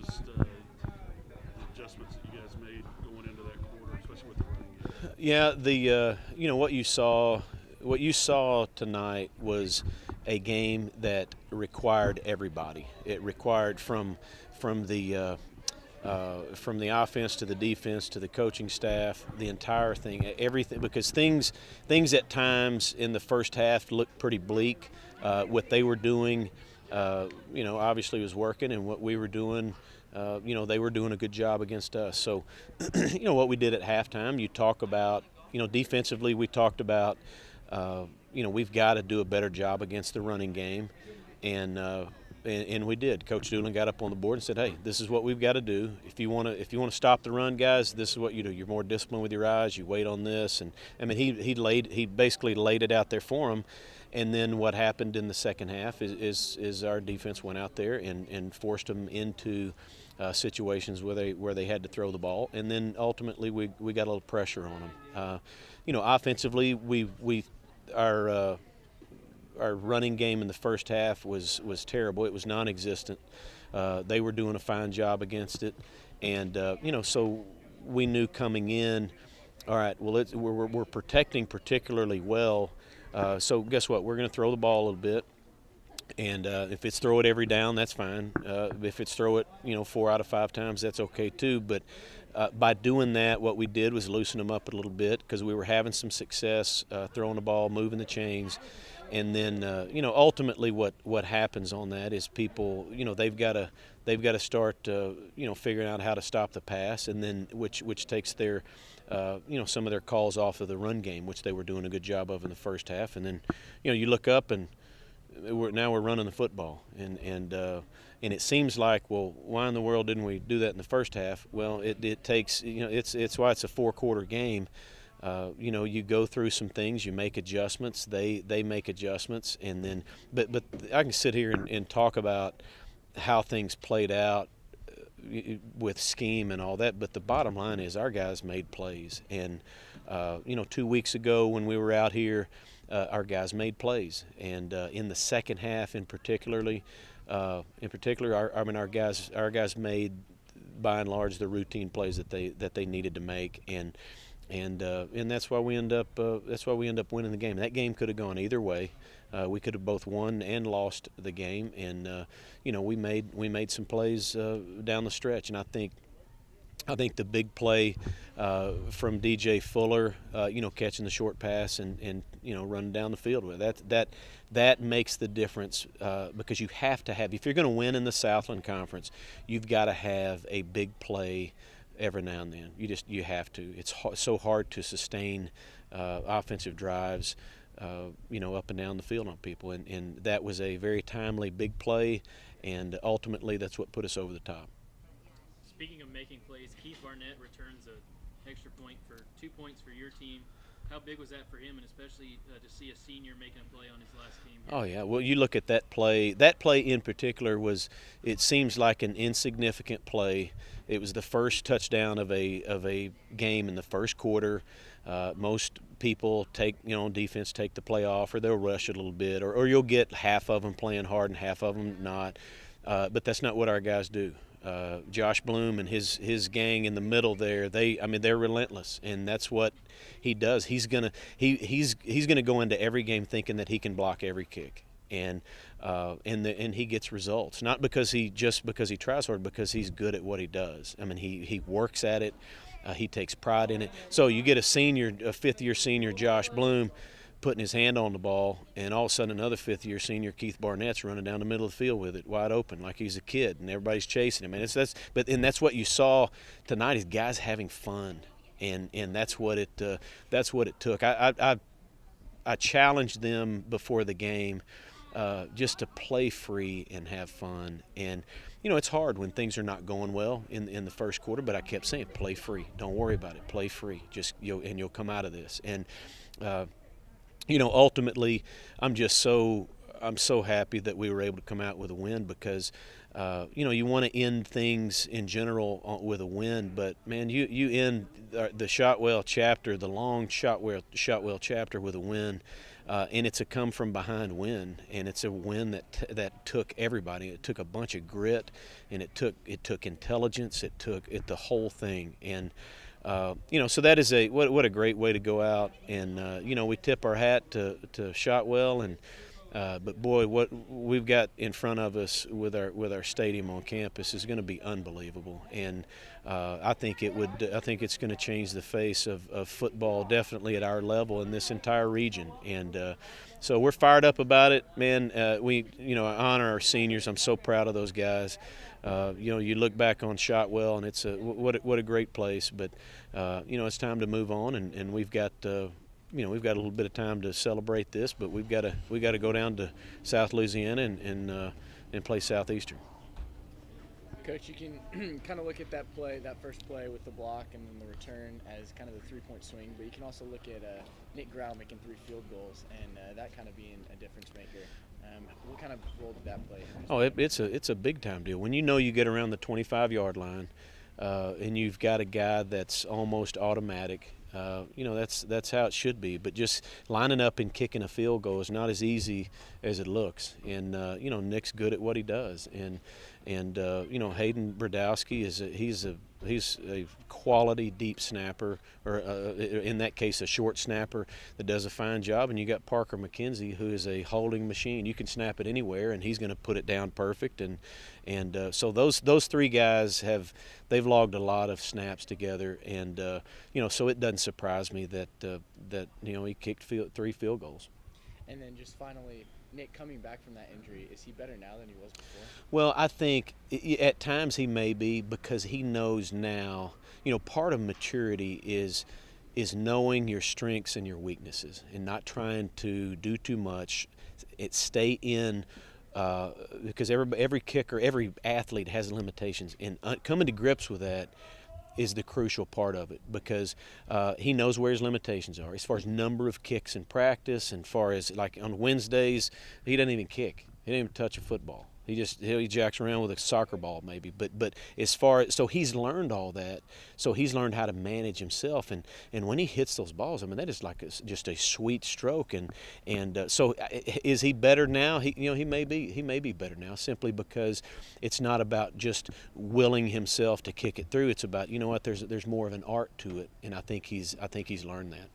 noticed the adjustments that you guys made going into that quarter, especially with the running game? Yeah, what you saw tonight was a game that required everybody. It required from the from the offense to the defense to the coaching staff, the entire thing, everything, because things at times in the first half looked pretty bleak. What they were doing, obviously was working, and what we were doing, they were doing a good job against us. So, what we did at halftime, you talk about, defensively, we talked about, we've got to do a better job against the running game, and we did. Coach Doolin got up on the board and said, "Hey, this is what we've got to do. If you want to stop the run, guys, this is what you do. You're more disciplined with your eyes. You wait on this." And I mean, he basically laid it out there for them. And then what happened in the second half is our defense went out there and forced them into situations where they had to throw the ball, and then ultimately we got a little pressure on them. Offensively, our running game in the first half was terrible. It was non-existent. They were doing a fine job against it, and so we knew coming in, all right, well, we're protecting particularly well. So guess what? We're going to throw the ball a little bit, and if it's throw it every down, that's fine. If it's throw it 4 out of 5 times, that's okay too. But by doing that, what we did was loosen them up a little bit, because we were having some success throwing the ball, moving the chains. And then, ultimately, what happens on that is people, they've got to start, figuring out how to stop the pass, and then which takes their, some of their calls off of the run game, which they were doing a good job of in the first half. And then, you look up and now we're running the football, and it seems like, well, why in the world didn't we do that in the first half? Well, it takes, it's why it's a 4-quarter game. You go through some things, you make adjustments, they make adjustments, and then but I can sit here and talk about how things played out with scheme and all that, but the bottom line is our guys made plays. And 2 weeks ago when we were out here, our guys made plays, and in the second half our guys made, by and large, the routine plays that they needed to make, and that's why we end up winning the game. That game could have gone either way. We could have both won and lost the game, and we made some plays down the stretch. And I think the big play from DJ Fuller, catching the short pass and running down the field with that makes the difference, because you have to have, if you're going to win in the Southland Conference, you've got to have a big play every now and then. You have to. It's so hard to sustain offensive drives, up and down the field on people, and that was a very timely big play, and ultimately that's what put us over the top. Speaking of making plays, Keith Barnett returns an extra point for 2 points for your team. How big was that for him, and especially to see a senior making a play on his last game here? Oh, yeah. Well, you look at that play. That play in particular it seems like an insignificant play. It was the first touchdown of a game in the first quarter. Most people defense take the play off, or they'll rush it a little bit, or you'll get half of them playing hard and half of them not. But that's not what our guys do. Josh Bloom and his gang in the middle there, they're relentless, and that's what he does. He's gonna go into every game thinking that he can block every kick, and he gets results, not because he tries hard, because he's good at what he does. I mean, he works at it. He takes pride in it. So you get a fifth-year senior, Josh Bloom, putting his hand on the ball, and all of a sudden another fifth-year senior, Keith Barnett's running down the middle of the field with it wide open like he's a kid, and everybody's chasing him. And that's what you saw tonight, is guys having fun, and that's what it took. I challenged them before the game just to play free and have fun. And it's hard when things are not going well in the first quarter, but I kept saying, play free, don't worry about it, play free, just you'll come out of this. And ultimately, I'm so happy that we were able to come out with a win, because you want to end things in general with a win, but man, you end the Shotwell chapter, the long Shotwell chapter, with a win. and it's a come from behind win, and it's a win that took everybody. It took a bunch of grit, and it took intelligence. It took the whole thing, and so that is what a great way to go out. And we tip our hat to Shotwell, and but boy, what we've got in front of us with our stadium on campus is going to be unbelievable. And I think it's going to change the face of football, definitely at our level in this entire region. And so we're fired up about it, man. We honor our seniors. I'm so proud of those guys. You look back on Shotwell, and it's what a great place. But it's time to move on, and we've got we've got a little bit of time to celebrate this, but we got to go down to South Louisiana and play Southeastern. Coach, you can kind of look at that first play with the block and then the return as kind of the three-point swing, but you can also look at Nick Grau making 3 field goals and that kind of being a difference maker. What kind of role did that play? Oh, it's a big time deal. When you get around the 25-yard line and you've got a guy that's almost automatic. That's how it should be. But just lining up and kicking a field goal is not as easy as it looks. And Nick's good at what he does. And Hayden Brodowski he's a quality deep snapper, or in that case a short snapper that does a fine job. And you got Parker McKenzie, who is a holding machine. You can snap it anywhere, and he's going to put it down perfect. And so those 3 guys they've logged a lot of snaps together, and so it doesn't surprise me that he kicked 3 field goals. And then just finally, Nick, coming back from that injury, is he better now than he was before? Well, I think at times he may be, because he knows now. Part of maturity is knowing your strengths and your weaknesses, and not trying to do too much. Stay in. Because every kicker, every athlete has limitations, and coming to grips with that is the crucial part of it, because he knows where his limitations are as far as number of kicks in practice, and far as like on Wednesdays he doesn't even kick, he doesn't even touch a football. He jacks around with a soccer ball maybe, but as far as, so he's learned all that, so he's learned how to manage himself, and when he hits those balls, I mean, that is like just a sweet stroke, and so is he better now? He may be better now, simply because it's not about just willing himself to kick it through. It's about, there's more of an art to it, and I think he's learned that.